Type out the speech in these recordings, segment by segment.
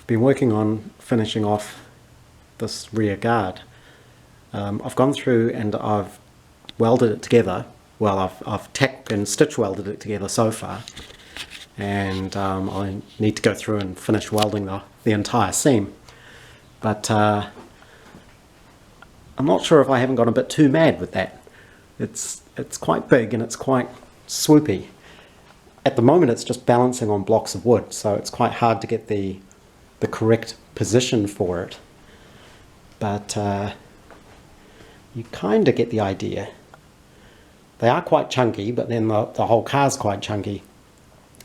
been working on finishing off this rear guard. I've gone through and I've welded it together. Well, I've tack and stitch welded it together so far, and I need to go through and finish welding the entire seam. But I'm not sure if I haven't gone a bit too mad with that. It's quite big and it's quite swoopy. At the moment it's just balancing on blocks of wood, so it's quite hard to get the correct position for it. But you kind of get the idea. They are quite chunky, but then the whole car's quite chunky.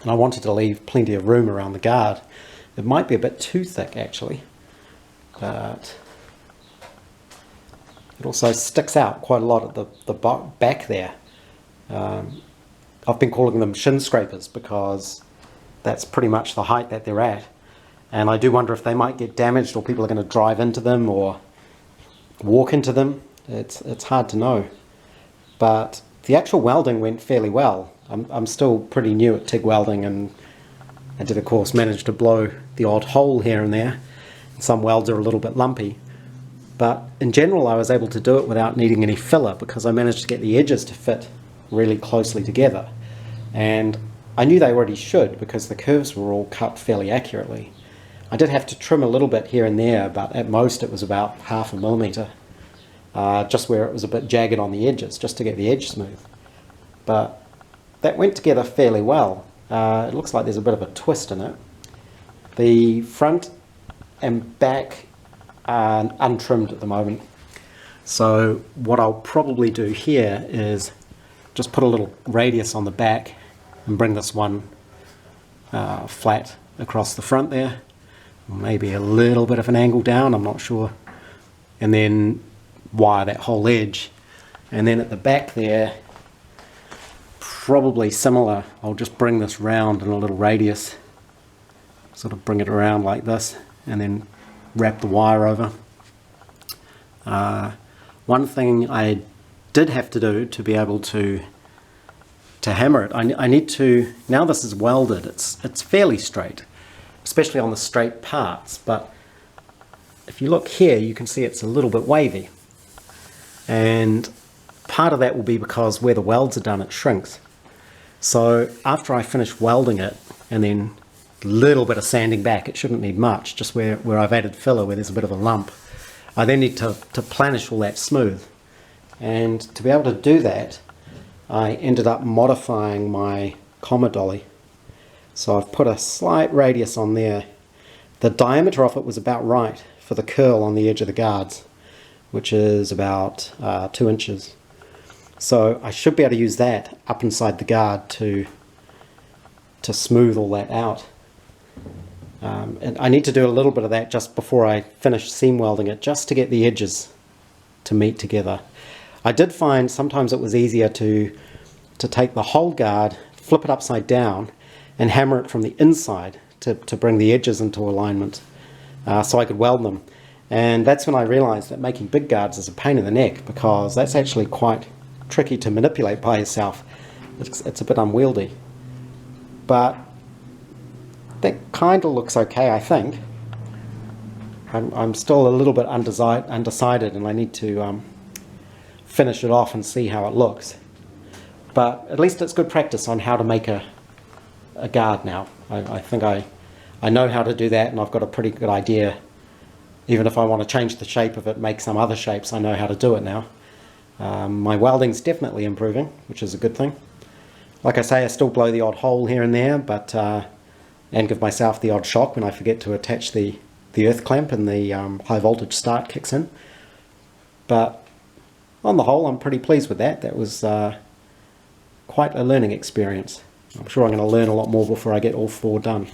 And I wanted to leave plenty of room around the guard. It might be a bit too thick actually, but it also sticks out quite a lot at the back there. I've been calling them shin scrapers because that's pretty much the height that they're at. And I do wonder if they might get damaged or people are going to drive into them or walk into them. It's hard to know. But the actual welding went fairly well. I'm still pretty new at TIG welding, and I did of course manage to blow the odd hole here and there. Some welds are a little bit lumpy. But in general I was able to do it without needing any filler because I managed to get the edges to fit really closely together. And I knew they already should because the curves were all cut fairly accurately. I did have to trim a little bit here and there, but at most it was about 0.5 millimeter, just where it was a bit jagged on the edges, just to get the edge smooth. But that went together fairly well. It looks like there's a bit of a twist in it. The front and back are untrimmed at the moment. So what I'll probably do here is just put a little radius on the back and bring this one flat across the front there. Maybe a little bit of an angle down, I'm not sure. And then wire that whole edge. And then at the back there, probably similar. I'll just bring this round in a little radius. Sort of bring it around like this and then wrap the wire over. One thing I did have to do to be able to hammer it, I need to, now this is welded, it's fairly straight, especially on the straight parts, but if you look here you can see it's a little bit wavy, and part of that will be because where the welds are done it shrinks. So after I finish welding it and then a little bit of sanding back, it shouldn't need much, just where I've added filler where there's a bit of a lump, I then need to planish all that smooth. And to be able to do that, I ended up modifying my comma dolly. So I've put a slight radius on there. The diameter of it was about right for the curl on the edge of the guards, which is about 2 inches. So I should be able to use that up inside the guard to smooth all that out. And I need to do a little bit of that just before I finish seam welding it, just to get the edges to meet together. I did find sometimes it was easier to take the whole guard, flip it upside down, and hammer it from the inside to bring the edges into alignment so I could weld them. And that's when I realized that making big guards is a pain in the neck, because that's actually quite tricky to manipulate by yourself. It's a bit unwieldy. But that kind of looks okay, I think. I'm still a little bit undecided, and I need to finish it off and see how it looks. But at least it's good practice on how to make a guard now. I think I know how to do that, and I've got a pretty good idea. Even if I want to change the shape of it, make some other shapes, I know how to do it now. My welding's definitely improving, which is a good thing. Like I say, I still blow the odd hole here and there, but and give myself the odd shock when I forget to attach the earth clamp and the high voltage start kicks in. But on the whole, I'm pretty pleased with that. That was quite a learning experience. I'm sure I'm going to learn a lot more before I get all 4 done.